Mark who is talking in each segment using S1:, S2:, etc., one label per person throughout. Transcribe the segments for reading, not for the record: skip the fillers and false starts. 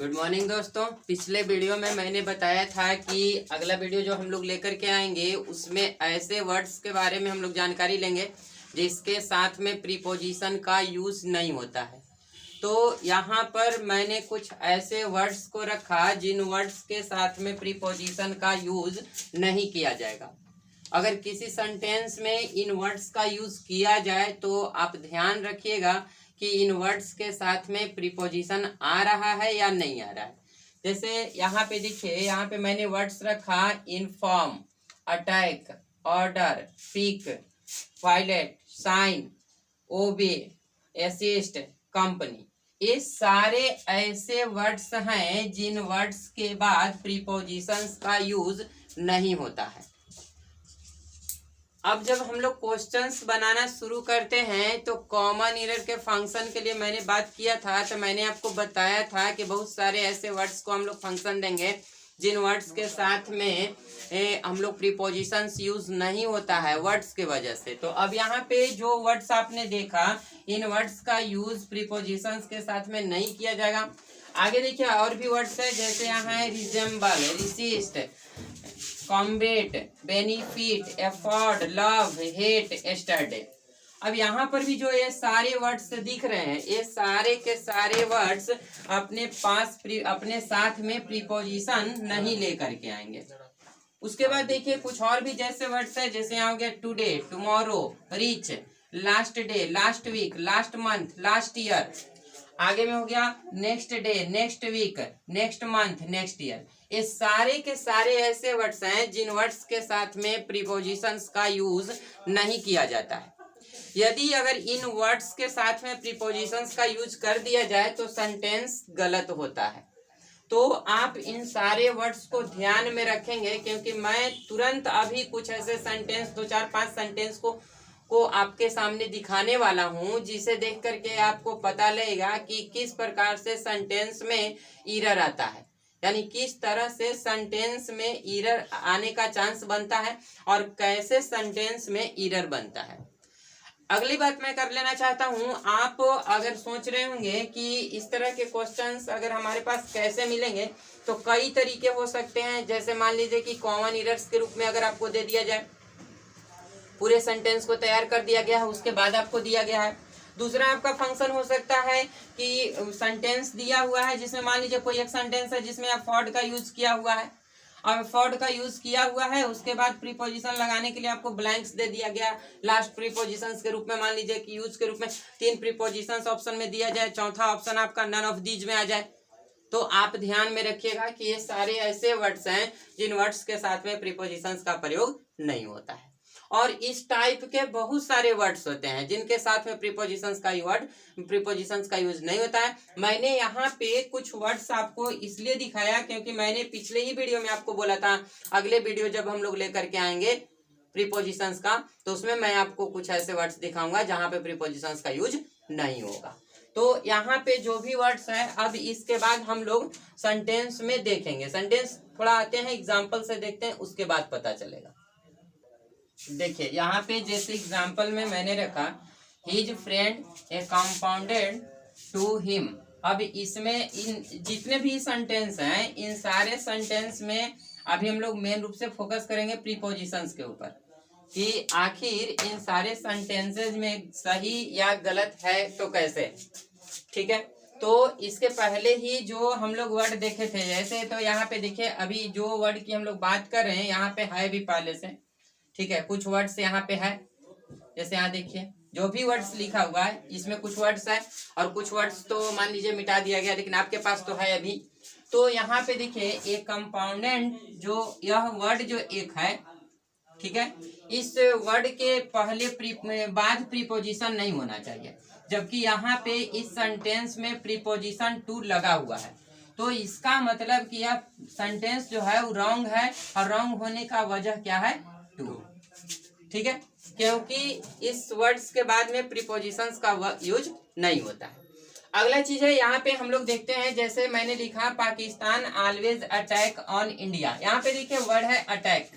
S1: Good morning दोस्तों। पिछले video में मैंने बताया था कि अगला वीडियो जो हम लोग लेकर के आएंगे उसमें ऐसे वर्ड्स के बारे में हम लोग जानकारी लेंगे जिसके साथ में प्रीपोजिशन का यूज़ नहीं होता है। तो यहाँ पर मैंने कुछ ऐसे वर्ड्स को रखा जिन वर्ड्स के साथ में प्रीपोजिशन का यूज़ नहीं किया जाएगा। अगर किसी सेंटेंस में इन वर्ड्स का यूज़ किया जाए तो आप ध्यान रखिएगा कि इन वर्ड्स के साथ में प्रीपोजिशन आ रहा है या नहीं आ रहा है। जैसे यहाँ पे देखिए, यहाँ पे मैंने वर्ड्स रखा inform, attack, order, pick, pilot, sign, obey, assist, company. ये सारे ऐसे वर्ड्स हैं जिन वर्ड्स के बाद प्रीपोजिशंस का यूज नहीं होता है। अब जब हम लोग क्वेश्चंस बनाना शुरू करते हैं तो कॉमन एरर के फंक्शन के लिए मैंने बात किया था, तो मैंने आपको बताया था कि बहुत सारे ऐसे वर्ड्स को हम लोग फंक्शन देंगे जिन वर्ड्स के साथ में हम लोग प्रीपोजिशंस यूज नहीं होता है वर्ड्स के वजह से। तो अब यहाँ पे जो वर्ड्स आपने देखा इन वर्ड्स का यूज प्रीपोजिशंस के साथ में नहीं किया जाएगा। आगे देखिए और भी वर्ड्स है, जैसे यहाँ है resemble, resist, combat, benefit, afford, love, hate, yesterday. अब यहाँ पर भी जो ये सारे वर्ड्स दिख रहे हैं ये सारे के सारे वर्ड्स अपने साथ में प्रीपोजिशन नहीं लेकर के आएंगे। उसके बाद देखिए कुछ और भी जैसे वर्ड्स है, जैसे यहाँ हो गया टुडे, टुमारो, रिच, last day, last week, last month, last year. आगे में हो गया next day, next week, next month, next year. ये सारे के सारे ऐसे वर्ड्स हैं जिन वर्ड्स के साथ में प्रीपोजिशंस का यूज नहीं किया जाता है। यदि अगर इन वर्ड्स के साथ में प्रीपोजिशंस का यूज कर दिया जाए तो सेंटेंस गलत होता है। तो आप इन सारे वर्ड्स को ध्यान में रखेंगे क्योंकि मैं तुरंत अभी कुछ ऐसे सेंटेंस 2-4-5 सेंटेंस को आपके सामने दिखाने वाला हूं जिसे देख करके आपको पता लगेगा कि किस प्रकार से सेंटेंस में एरर आता है, यानी किस तरह से सेंटेंस में एरर आने का चांस बनता है और कैसे सेंटेंस में एरर बनता है। अगली बात मैं कर लेना चाहता हूं, आप अगर सोच रहे होंगे कि इस तरह के क्वेश्चंस अगर हमारे पास कैसे मिलेंगे तो कई तरीके हो सकते हैं। जैसे मान लीजिए कि कॉमन एरर्स के रूप में अगर आपको दे दिया जाए, पूरे सेंटेंस को तैयार कर दिया गया है उसके बाद आपको दिया गया है। दूसरा आपका फंक्शन हो सकता है कि सेंटेंस दिया हुआ है जिसमें मान लीजिए कोई एक सेंटेंस है जिसमें अफोर्ड का यूज किया हुआ है, और अफोर्ड का यूज किया हुआ है उसके बाद प्रीपोजिशन लगाने के लिए आपको ब्लैंक्स दे दिया गया। लास्ट प्रीपोजिशंस के रूप में मान लीजिए कि यूज के रूप में 3 प्रीपोजिशंस ऑप्शन में दिया जाए, चौथा ऑप्शन आपका नन ऑफ दीज में आ जाए। तो आप ध्यान में रखिएगा कि ये सारे ऐसे वर्ड्स हैं जिन वर्ड्स के साथ में प्रीपोजिशंस का प्रयोग नहीं होता है। और इस टाइप के बहुत सारे वर्ड्स होते हैं जिनके साथ में प्रीपोजिशंस का यूज नहीं होता है। मैंने यहाँ पे कुछ वर्ड्स आपको इसलिए दिखाया क्योंकि मैंने पिछले ही वीडियो में आपको बोला था अगले वीडियो जब हम लोग लेकर के आएंगे प्रीपोजिशंस का तो उसमें मैं आपको कुछ ऐसे वर्ड्स दिखाऊंगा जहां पे प्रीपोजिशंस का यूज नहीं होगा। तो यहाँ पे जो भी वर्ड्स है अब इसके बाद हम लोग सेंटेंस में देखेंगे। सेंटेंस थोड़ा आते हैं एग्जाम्पल से देखते हैं उसके बाद पता चलेगा। देखिए यहाँ पे जैसे एग्जाम्पल में मैंने रखा his friend a compounded to him. अब इसमें इन जितने भी सेंटेंस हैं इन सारे सेंटेंस में अभी हम लोग मेन रूप से फोकस करेंगे प्रीपोजिशंस के ऊपर कि आखिर इन सारे सेंटेंसेज में सही या गलत है तो कैसे। ठीक है, तो इसके पहले ही जो हम लोग वर्ड देखे थे जैसे, तो यहाँ पे देखिए अभी जो वर्ड की हम लोग बात कर रहे हैं यहाँ पे है भी पहले से। ठीक है, कुछ वर्ड्स यहाँ पे है, जैसे यहाँ देखिए जो भी वर्ड्स लिखा हुआ है इसमें कुछ वर्ड्स है और कुछ वर्ड्स तो मान लीजिए मिटा दिया गया लेकिन आपके पास तो है अभी। तो यहाँ पे देखिए एक कंपाउंडेंट जो यह वर्ड जो एक है, ठीक है, इस वर्ड के पहले बाद प्रीपोजिशन नहीं होना चाहिए, जबकि यहाँ पे इस सेंटेंस में प्रीपोजिशन टू लगा हुआ है। तो इसका मतलब कि यह सेंटेंस जो है वो रॉन्ग है और रॉन्ग होने का वजह क्या है, टू। ठीक है, क्योंकि इस वर्ड्स के बाद में प्रीपोजिशंस का यूज नहीं होता है। अगला चीज है यहाँ पे हम लोग देखते हैं, जैसे मैंने लिखा Pakistan always attack on India. यहाँ पे देखिए वर्ड है अटैक।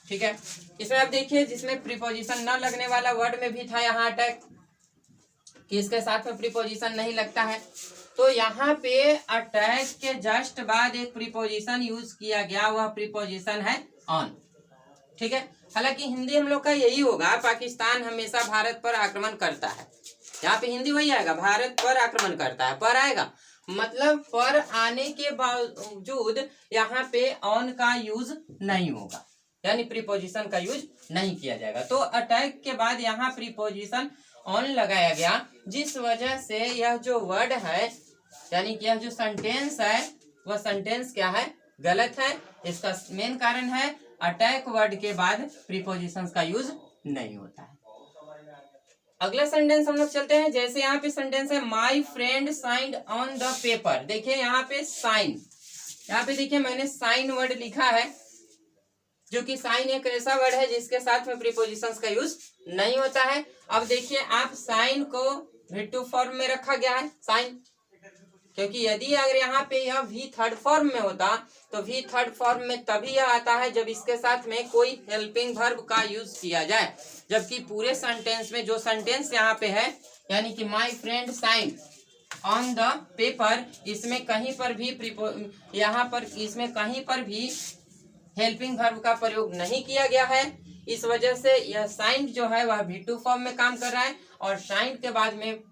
S1: ठीक है, इसमें आप देखिए जिसमें प्रीपोजिशन न लगने वाला वर्ड में भी था यहाँ अटैक कि इसके साथ में प्रीपोजिशन नहीं लगता है। तो यहाँ पे अटैक के जस्ट बाद एक प्रीपोजिशन यूज किया गया, वह प्रीपोजिशन है ऑन। ठीक है, हालांकि हिंदी हम लोग का यही होगा, पाकिस्तान हमेशा भारत पर आक्रमण करता है। यहाँ पे हिंदी वही आएगा, भारत पर आक्रमण करता है, पर आएगा, मतलब पर आने के बावजूद यहाँ पे ऑन का यूज नहीं होगा, यानी प्रीपोजिशन का यूज नहीं किया जाएगा। तो अटैक के बाद यहाँ प्रीपोजिशन ऑन लगाया गया, जिस वजह से यह जो वर्ड है, यानी कि यह जो सेंटेंस है, वह सेंटेंस क्या है, गलत है। इसका मेन कारण है अटैक वर्ड के बाद प्रीपोजिशंस का यूज नहीं होता है। अगला सेंटेंस हम लोग चलते हैं। जैसे यहाँ पे सेंटेंस है my friend signed on the paper. देखिए यहाँ पे साइन, यहाँ पे देखिए मैंने साइन वर्ड लिखा है, जो कि साइन एक ऐसा वर्ड है जिसके साथ में प्रीपोजिशंस का यूज नहीं होता है। अब देखिए आप साइन को V2 फॉर्म में रखा गया है साइन, क्योंकि यदि अगर यहाँ पे यह V थर्ड फॉर्म में होता तो V थर्ड फॉर्म में तभी यह आता है जब इसके साथ में कोई हेल्पिंग वर्ब का यूज किया जाए, जबकि पूरे सेंटेंस में जो सेंटेंस यहाँ पे है, यानी कि my friend sign on the paper, इसमें कहीं पर भी यहाँ पर इसमें कहीं पर भी हेल्पिंग वर्ब का प्रयोग नहीं किया गया है। इस वजह से यह साइंड जो है वह V2 फॉर्म में काम कर रहा है, और साइंड के बाद में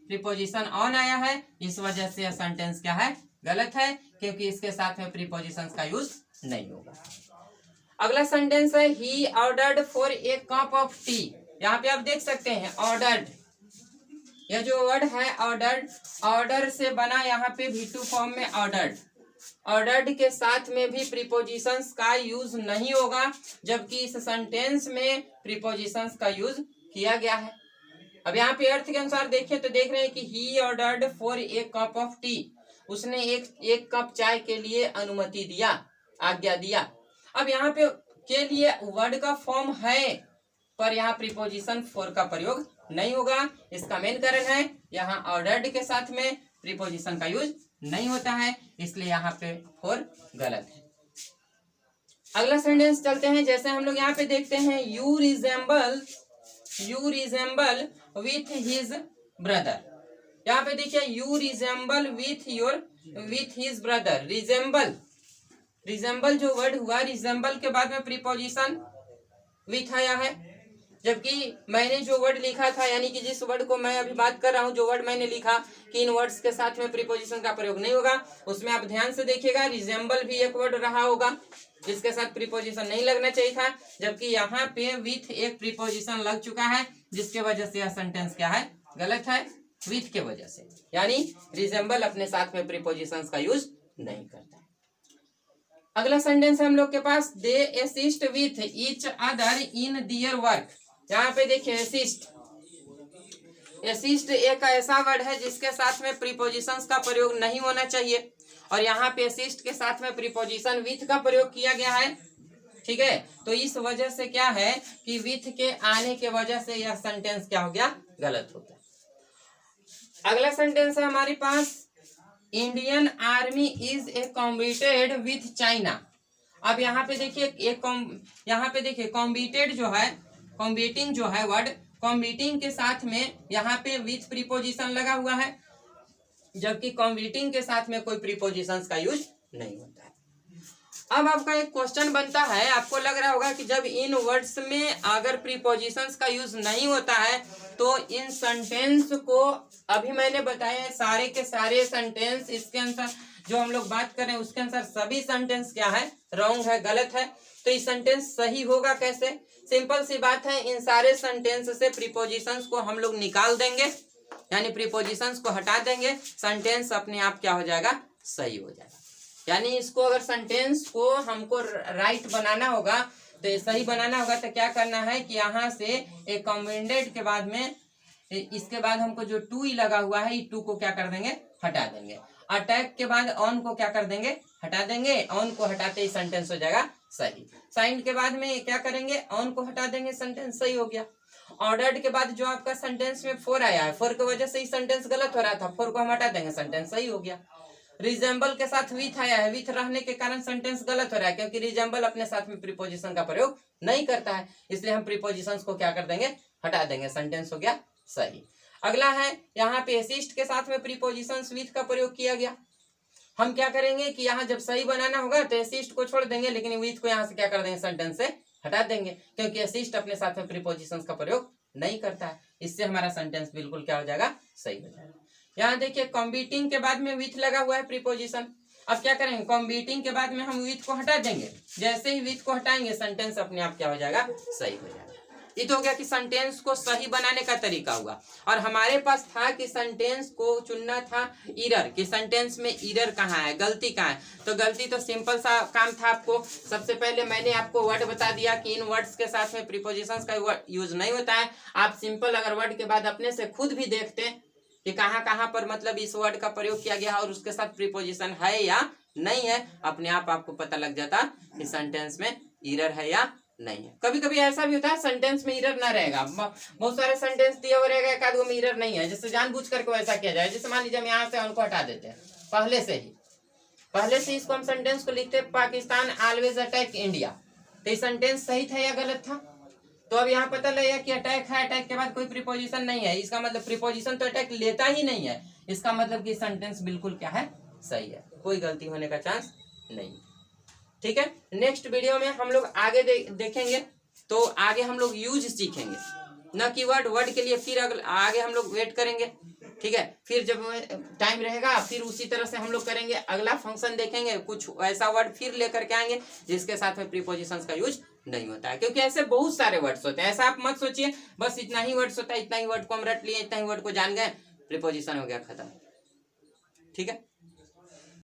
S1: प्रीपोजिशन ऑन आया है, इस वजह से यह सेंटेंस क्या है, गलत है, क्योंकि इसके साथ में प्रीपोजिशंस का यूज नहीं होगा। अगला सेंटेंस है he ordered for a cup of T. यहाँ पे आप देख सकते हैं ऑर्डर्ड, यह जो वर्ड है ऑर्डर्ड, ऑर्डर से बना यहाँ पे V2 फॉर्म में ऑर्डर्ड, ऑर्डर्ड के साथ में भी प्रीपोजिशंस का यूज नहीं होगा, जबकि इस सेंटेंस में प्रीपोजिशंस का यूज किया गया है। अब यहाँ पे अर्थ के अनुसार देखिए तो देख रहे हैं कि he ordered for a cup of T, उसने एक कप चाय के लिए अनुमति दिया, आज्ञा दिया। अब यहाँ पे के लिए वर्ड का फॉर्म है, पर यहाँ प्रीपोजिशन फॉर का प्रयोग नहीं होगा। इसका मेन कारण है यहाँ ऑर्डर्ड के साथ में प्रीपोजिशन का यूज नहीं होता है, इसलिए यहाँ पे फॉर गलत है। अगला सेंटेंस चलते हैं। जैसे हम लोग यहाँ पे देखते हैं you resemble with his brother. यहाँ पे देखिए you resemble with his brother. Resemble जो वर्ड हुआ, रिजेंबल के बाद में प्रीपोजिशन विथ आया है, जबकि मैंने जो वर्ड लिखा था, यानी कि जिस वर्ड को मैं अभी बात कर रहा हूँ, जो वर्ड मैंने लिखा कि इन वर्ड्स के साथ में प्रीपोजिशन का प्रयोग नहीं होगा, उसमें आप ध्यान से देखिएगा रिजेंबल भी एक वर्ड रहा होगा जिसके साथ प्रीपोजिशन नहीं लगना चाहिए था, जबकि यहाँ पे विथ एक प्रीपोजिशन लग चुका है, जिसके वजह से यह सेंटेंस क्या है, गलत है, विथ के वजह से। यानी रिजेंबल अपने साथ में प्रीपोजिशंस का यूज नहीं करता है। अगला सेंटेंस है हम लोग के पास they assist with each other in their work. यहाँ पे देखिए असिस्ट एक ऐसा वर्ड है जिसके साथ में प्रीपोजिशंस का प्रयोग नहीं होना चाहिए, और यहाँ पे असिस्ट के साथ में प्रीपोजिशन विथ का प्रयोग किया गया है। ठीक है, तो इस वजह से क्या है कि विथ के आने के वजह से यह सेंटेंस क्या हो गया, गलत होता है। अगला सेंटेंस है हमारे पास Indian army is a combated with China. अब यहाँ पे देखिए यहाँ पे देखिए कॉम्बिटेड जो है, कॉम्बिटिंग जो है वर्ड, कॉम्बिटिंग के साथ में यहाँ पे विथ प्रीपोजिशन लगा हुआ है, जबकि कॉम्बिटिंग के साथ में कोई प्रीपोजिशंस का यूज नहीं होता है। अब आपका एक क्वेश्चन बनता है, आपको लग रहा होगा कि जब इन वर्ड्स में अगर प्रीपोजिशंस का यूज नहीं होता है तो इन सेंटेंस को, अभी मैंने बताया सारे के सारे सेंटेंस इसके अनुसार जो हम लोग बात कर रहे हैं उसके अनुसार सभी सेंटेंस क्या है, रॉन्ग है, गलत है। तो ये सेंटेंस सही होगा कैसे? सिंपल सी बात है, इन सारे सेंटेंस से प्रीपोजिशंस को हम लोग निकाल देंगे, यानी प्रीपोजिशंस को हटा देंगे, सेंटेंस अपने आप क्या हो जाएगा, सही हो जाएगा। यानी इसको अगर सेंटेंस को हमको राइट बनाना होगा, तो सही बनाना होगा, तो क्या करना है कि यहाँ से एक कॉम्बिनेटेड के बाद में इसके बाद हमको जो टू ही लगा हुआ है, ये टू को क्या कर देंगे, हटा देंगे। अटैक के बाद ऑन को क्या कर देंगे, हटा देंगे। ऑन को हटाते ही सेंटेंस हो जाएगा सही। साइंड के बाद में क्या करेंगे, ऑन को हटा देंगे, सेंटेंस सही हो गया। ऑर्डर्ड के बाद जो आपका सेंटेंस में फोर आया है, फोर की वजह से ही सेंटेंस गलत हो रहा था, फोर को हम हटा देंगे, सेंटेंस सही हो गया। रिजेंबल के साथ विथ आया है, विथ रहने के कारण सेंटेंस गलत हो रहा है, क्योंकि रिजेंबल अपने साथ में प्रीपोजिशन का प्रयोग नहीं करता है, इसलिए हम प्रीपोजिशंस को क्या कर देंगे, हटा देंगे, सेंटेंस हो गया सही। अगला है यहाँ पे असिस्ट के साथ में प्रीपोजिशंस विथ का प्रयोग किया गया। हम क्या करेंगे कि यहाँ जब सही बनाना होगा तो असिस्ट को छोड़ देंगे, लेकिन विथ को यहाँ से क्या कर देंगे, सेंटेंस से हटा देंगे, क्योंकि असिस्ट अपने साथ में प्रीपोजिशंस का प्रयोग नहीं करता है। इससे हमारा सेंटेंस बिल्कुल क्या हो जाएगा, सही हो जाएगा। यहाँ देखिए कॉम्बीटिंग के बाद में विथ लगा हुआ है प्रीपोजिशन। अब क्या करेंगे, कॉम्बीटिंग के बाद में हम विथ को हटा देंगे। जैसे ही विथ को हटाएंगे सेंटेंस अपने आप क्या हो जाएगा, सही हो जाएगा। ये तो हो गया कि सेंटेंस को सही बनाने का तरीका हुआ। और हमारे पास था कि सेंटेंस को चुनना था इरर, कि सेंटेंस में इरर कहाँ है, गलती कहाँ है। तो गलती तो सिंपल सा काम था आपको। सबसे पहले मैंने आपको वर्ड बता दिया कि इन वर्ड्स के साथ में प्रीपोजिशंस का यूज नहीं होता है। आप सिंपल अगर वर्ड के बाद अपने से खुद भी देखते कि कहाँ कहाँ पर मतलब इस वर्ड का प्रयोग किया गया और उसके साथ प्रीपोजिशन है या नहीं है, अपने आप आपको पता लग जाता कि सेंटेंस में इरर है या नहीं है। कभी कभी ऐसा भी होता है सेंटेंस में इरर ना रहेगा, बहुत सारे सेंटेंस दिया हुआ रहेगा, एक आध में इरर नहीं है, जैसे जानबूझ करके वैसा किया जाए। जैसे मान लीजिए हम यहाँ से उनको हटा देते हैं, पहले से ही इसको हम सेंटेंस को लिखते हैं पाकिस्तान ऑलवेज अटैक इंडिया। तो ये सेंटेंस सही था या गलत था? तो अब यहाँ पता लगेगा कि अटैक है, अटैक के बाद कोई प्रीपोजिशन नहीं है, इसका मतलब प्रीपोजिशन तो अटैक लेता ही नहीं है, इसका मतलब कि सेंटेंस बिल्कुल क्या है, सही है, कोई गलती होने का चांस नहीं। ठीक है, नेक्स्ट वीडियो में हम लोग आगे देखेंगे। तो आगे हम लोग यूज सीखेंगे, न कि वर्ड के लिए फिर आगे हम लोग वेट करेंगे। ठीक है, फिर जब टाइम रहेगा फिर उसी तरह से हम लोग करेंगे, अगला फंक्शन देखेंगे, कुछ ऐसा वर्ड फिर लेकर के आएंगे जिसके साथ में प्रीपोजिशंस का यूज नहीं होता है, क्योंकि ऐसे बहुत सारे वर्ड्स होते हैं। ऐसा आप मत सोचिए बस इतना ही वर्ड्स होता है, इतना ही वर्ड को हम रट लिए, इतना ही वर्ड को जान गए, प्रीपोजिशन हो गया खत्म। ठीक है।